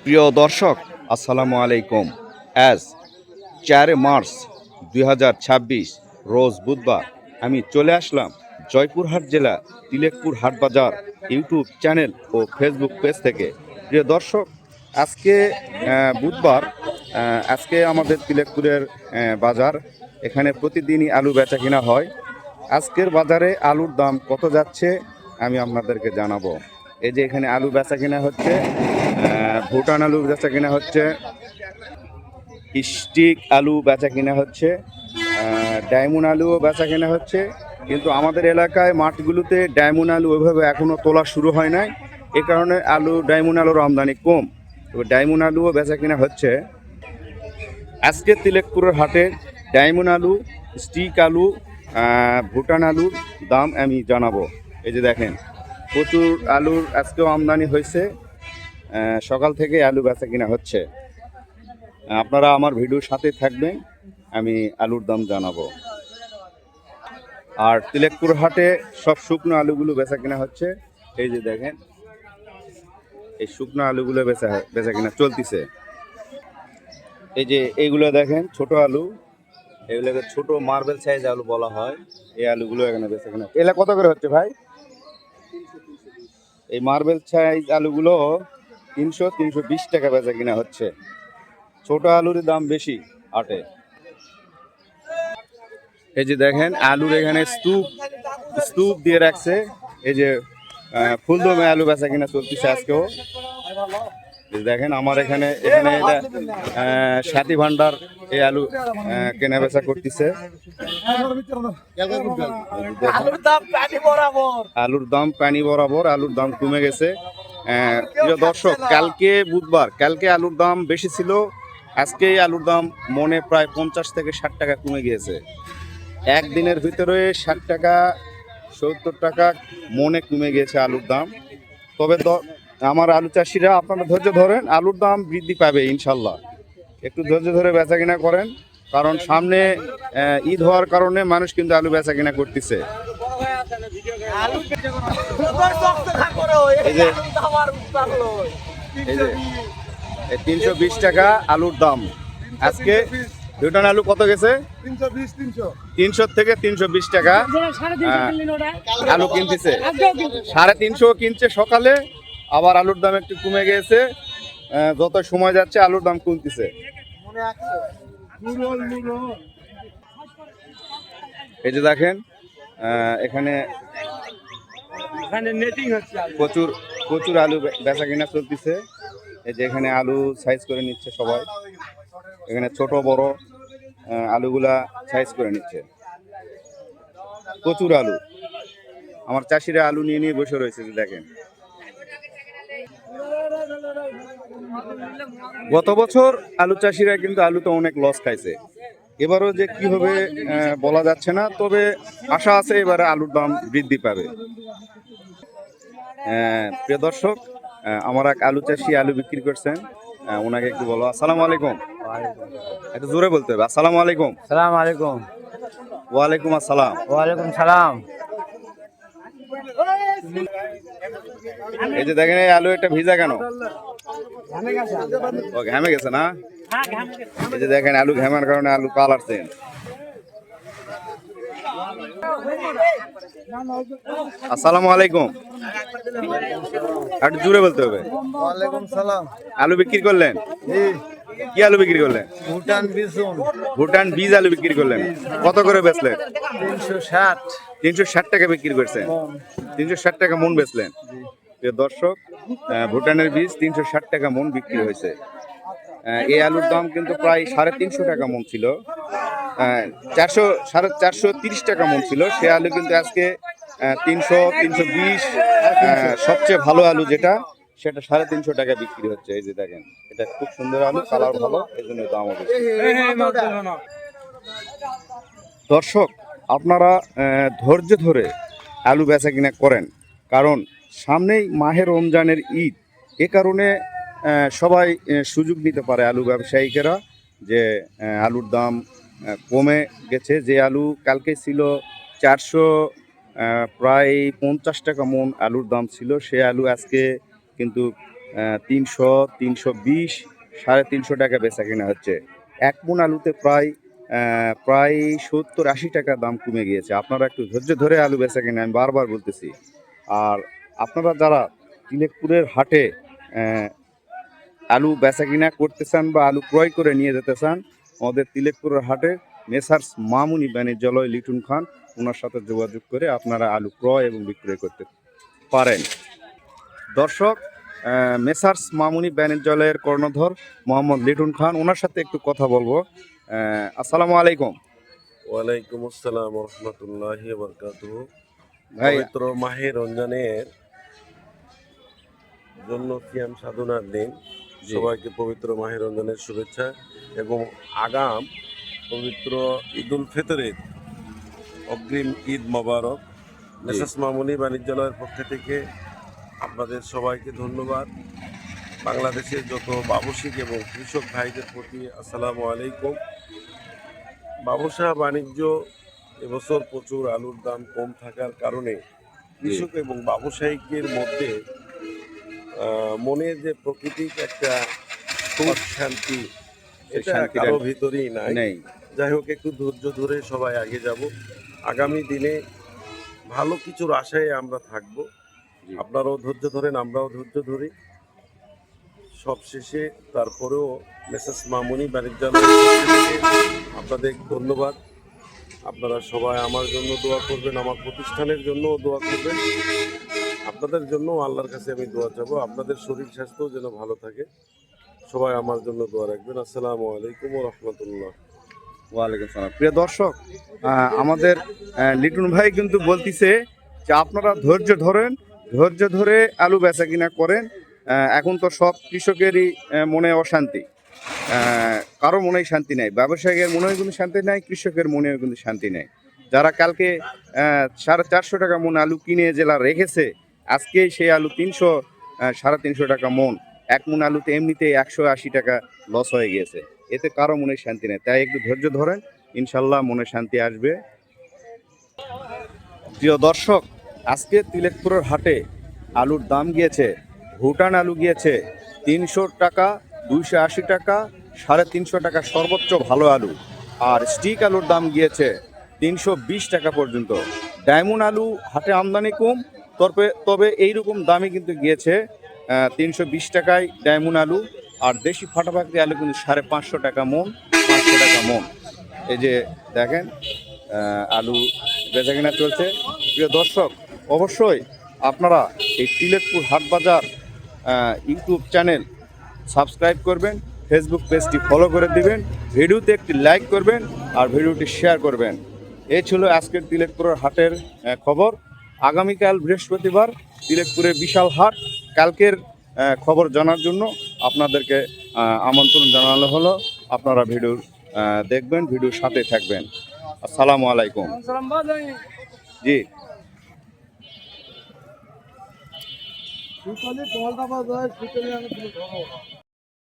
প্রিয় দর্শক, আসসালামু আলাইকুম। আজ 4 মার্চ 2026 রোজ বুধবার আমি চলে আসলাম জয়পুরহাট জেলা তিলেকপুর হাট বাজার ইউটিউব চ্যানেল ও ফেসবুক পেজ থেকে। প্রিয় দর্শক, আজকে বুধবার। আজকে আমাদের তিলেকপুরের বাজার। এখানে প্রতিদিনই আলু বেচা কিনা হয়। আজকের বাজারে আলুর দাম কত যাচ্ছে আমি আপনাদেরকে জানাবো। এই যে এখানে আলু বেচা কিনা হচ্ছে, ভুটান আলু বেচা কিনা হচ্ছে, স্টিক আলু বেচা কিনা হচ্ছে, ডায়মন্ড আলুও বেচা কিনা হচ্ছে। কিন্তু আমাদের এলাকায় মাঠগুলোতে ডায়মন্ড আলু ওইভাবে এখনও তোলা শুরু হয় নাই। এ কারণে ডায়মন্ড আলুর আমদানি কম। তবে ডায়মন্ড আলুও বেচা কিনা হচ্ছে। আজকে তিলেকপুরের হাটে ডায়মন্ড আলু, স্টিক আলু, ভুটান আলুর দাম আমি জানাবো। এই যে দেখেন, প্রচুর আলুর আজকেও আমদানি হয়েছে। সকাল থেকে আলু বেচা কিনা হচ্ছে। আপনারা আমার ভিডিওর সাথে থাকবেন, আমি আলুর দাম জানাবো। আর তিলেকপুর হাটে সব শুকনো আলুগুলো বেচা কিনা হচ্ছে। এই যে দেখেন, এই শুকনো আলুগুলো বেচা কিনা চলতিছে। এই যে এইগুলো দেখেন, ছোট আলু, এগুলোকে ছোট মার্বেল সাইজ আলু বলা হয়। এই আলুগুলো এখানে বেচা কিনা। এগুলা কত করে হচ্ছে ভাই? এই মার্বেল সাইজ আলুগুলো 300-320 টাকা বেচা কিনা হচ্ছে। ছোট আলুর দাম বেশি হাটে। এই যে দেখেন, আলুর এখানে স্তূপ দিয়ে রাখছে। এই যে ফুলদমে আলু বেচা কিনা চলতেছে আজকেও। দেখেন আমার এখানে এটা সাথী ভান্ডার এই আলু কেনা বেচা করতেছে। আলুর দাম পানি বরাবর, আলুর দাম কমে গেছে। প্রিয় দর্শক, কালকে বুধবার, কালকে আলুর দাম বেশি ছিল। আজকে আলুর দাম মনে প্রায় 50 থেকে 60 টাকা কমে গিয়েছে। একদিনের ভিতরে 60 টাকা 70 টাকা মনে কমে গিয়েছে আলুর দাম। তবে আমার আলু চাষিরা, আপনারা ধৈর্য ধরেন, আলুর দাম বৃদ্ধি পাবে ইনশাল্লাহ। একটু ধৈর্য ধরে বেচা কিনা করেন, কারণ সামনে ঈদ হওয়ার কারণে মানুষ কিন্তু আলু বেচা কিনা করতেছে। এই যে 320 টাকা আলুর দাম আজকে। ভুটান আলু কত গেছে? 300 থেকে 320 টাকা আলু কিনতেছে। 350 কিনছে সকালে, আবার আলুর দাম একটু কমে গিয়েছে। যত সময় যাচ্ছে আলুর দাম কমতেছে। এই যে দেখেন, এখানে প্রচুর প্রচুর আলু বেচা কিনা চলতেছে। এই যে এখানে আলু সাইজ করে নিচ্ছে সবাই। এখানে ছোট বড় আলুগুলা সাইজ করে নিচ্ছে। প্রচুর আলু, আমার চাষিরা আলু নিয়ে নিয়ে বসে রয়েছে। দেখেন, গত বছর আলু চাষিরা কিন্তু আলুতে অনেক লস খাইছে। এবারও যে কি হবে বলা যাচ্ছে না, তবে আশা আছে এবারে আলুর দাম বৃদ্ধি পাবে। প্রিয় দর্শক, আমার এক আলু চাষি আলু বিক্রি করছেন, ওনাকে একটু বলো। আসসালামু আলাইকুম। একটু জোরে বলতে হবে। আসসালামু আলাইকুম। সালাম আলাইকুম। ওয়ালাইকুম আসসালাম। ওয়ালাইকুম সালাম। এই যে দেখেন, এই আলু একটা ভিজা কেন? ও ঘামে গেছে না? এই যে দেখেন, আলু ঘামার কারণে আলু কালার চেঞ্জ। আসসালামু আলাইকুম। একটু জোরে বলতে হবে। ওয়ালাইকুম সালাম। আলু বিক্রি করলেন? কি আলু বিক্রি করলেন? ভুটান বিসুন। ভুটান বীজ আলু বিক্রি করলেন। কত করে বেচলেন? 360। 360 টাকা বিক্রি করছেন। 360 টাকা মন বেচলেন। প্রিয় দর্শক, ভুটানের বীজ 360 টাকা মন বিক্রি হয়েছে। এই আলুর দাম কিন্তু প্রায় 350 টাকা মন ছিল। 430 টাকা মন ছিল। সে আলু কিন্তু আজকে 300-320, সবচেয়ে ভালো আলু যেটা, সেটা 350 টাকা বিক্রি হচ্ছে। এই যে দেখেন, এটা খুব সুন্দর আলু, কালার ভালো, এই জন্য দাম হবে। দর্শক, আপনারা ধৈর্য ধরে আলু বেচা কিনা করেন, কারণ সামনেই মাহে রমজানের ঈদ। এ কারণে সবাই সুযোগ নিতে পারে, আলু ব্যবসায়িকেরা, যে আলুর দাম কমে গেছে। যে আলু কালকে ছিল 400 প্রায় 50 টাকা মন আলুর দাম ছিল, সে আলু আজকে কিন্তু 300, 320, 350 টাকা বেচা কেনা হচ্ছে। এক মন আলুতে প্রায় 70-80 টাকা দাম কমে গিয়েছে। আপনারা একটু ধৈর্য ধরে আলু বেচা কেনা, আমি বারবার বলতেছি। আর আপনারা যারা তিলেকপুরের হাটে আলু বেচা কিনা করতে চান বা আলু ক্রয় করে নিয়ে যেতে চান, আমাদের তিলেকপুরের হাটে মেসার্স মামুনি বাণিজ্যালয় লিটন খান, ওনার সাথে যোগাযোগ করে আপনারা আলু ক্রয় এবং বিক্রয় করতে পারেন। দর্শক, মেসার্স মামুনি বাণিজ্যালয়ের কর্ণধর মোহাম্মদ লিটন খান, ওনার সাথে একটু কথা বলবো। আসসালামু আলাইকুম ওয়ালাইকুম আসসালাম রহমতুল্লাহি বরকাতুহু। ভাই। পবিত্র মাহে রমজানের জন্য সিয়াম সাধনার দিন, জি। সবাইকে পবিত্র মাহে রমজানের শুভেচ্ছা এবং আগাম পবিত্র ঈদুল ফিতরের অগ্রিম ঈদ মোবারক। মেসার্স মামুনি বাণিজ্যালয়ের পক্ষ থেকে আপনাদের সবাইকে ধন্যবাদ। বাংলাদেশের যত ব্যবসায়িক এবং কৃষক ভাইদের প্রতি আসসালামু আলাইকুম। ব্যবসা বাণিজ্য এবছর প্রচুর আলুর দাম কম থাকার কারণে কৃষক এবং ব্যবসায়িকের মধ্যে মনের যে প্রকৃতিক একটা সুখ শান্তি, এটা শান্তিটা কারো ভিতরেই নাই। নেই। যাই হোক, একটু ধৈর্য ধরে সবাই আগে যাব। আগামী দিনে ভালো কিছুর আশায় আমরা থাকব। জি। আপনারাও ধৈর্য ধরেন, আমরাও ধৈর্য ধরি। সবশেষে তারপরেও মেসার্স মামুনি বাণিজ্যালয়ের পক্ষ থেকে আপনাদের ধন্যবাদ। আপনারা সবাই আমার জন্য দোয়া করবেন, আমার প্রতিষ্ঠানের জন্যও দোয়া করবেন। আপনাদের জন্য আল্লাহর কাছে আমি দোয়া চাবো, আপনাদের শরীর স্বাস্থ্য যেন ভালো থাকে। সবাই আমার জন্য দোয়া রাখবেন। আসসালামু আলাইকুম ওয়া রাহমাতুল্লাহ। ওয়ালাইকুম সালাম। প্রিয় দর্শক, আমাদের লিটন ভাই কিন্তু বলতিছে যে আপনারা ধৈর্য ধরেন, ধৈর্য ধরে আলু বেচা কিনা করেন। এখন তো সব কৃষকেরই মনে অশান্তি, কারো মনেই শান্তি নেই। ব্যবসায়ীদের মনেও কিন্তু শান্তি নেই, কৃষকের মনেও কিন্তু শান্তি নেই। যারা কালকে 450 টাকা মন আলু কিনে জেলা রেখেছে, আজকেই সেই আলু 300, 350 টাকা মন। এক মন আলুতে এমনিতেই 180 টাকা লস হয়ে গিয়েছে। এতে কারো মনে শান্তি নেই। তাই একটু ধৈর্য ধরেন, ইনশাল্লাহ মনে শান্তি আসবে। প্রিয় দর্শক, আজকে তিলেকপুরের হাটে আলুর দাম গিয়েছে, ভুটান আলু গিয়েছে 300 টাকা, 280 টাকা, 350 টাকা সর্বোচ্চ ভালো আলু। আর স্টিক আলুর দাম গিয়েছে 320 টাকা পর্যন্ত। ডায়মন্ড আলু হাটে আমদানি কম, তবে এইরকম দামে কিন্তু গিয়েছে 320 টাকায় ডায়মন্ড আলু। আর দেশি ফাটাফাটি আলু কিন্তু 550 টাকা মন, 500 টাকা মন। এই যে দেখেন, আলু বেচা কিনা চলছে। প্রিয় দর্শক, অবশ্যই আপনারা এই তিলেকপুর হাট বাজার ইউটিউব চ্যানেল সাবস্ক্রাইব করবেন, ফেসবুক পেজটি ফলো করে দিবেন, ভিডিওতে একটি লাইক করবেন আর ভিডিওটি শেয়ার করবেন। এই ছিল আজকের তিলেকপুরের হাটের খবর। আগামীকাল বৃহস্পতিবার তিলেকপুরের বিশাল হাট। কালকের খবর জানার জন্য আপনাদেরকে আমন্ত্রণ জানানো হলো। আপনারা ভিডিও দেখবেন, ভিডিওর সাথে থাকবেন। আসসালামু আলাইকুম। জি।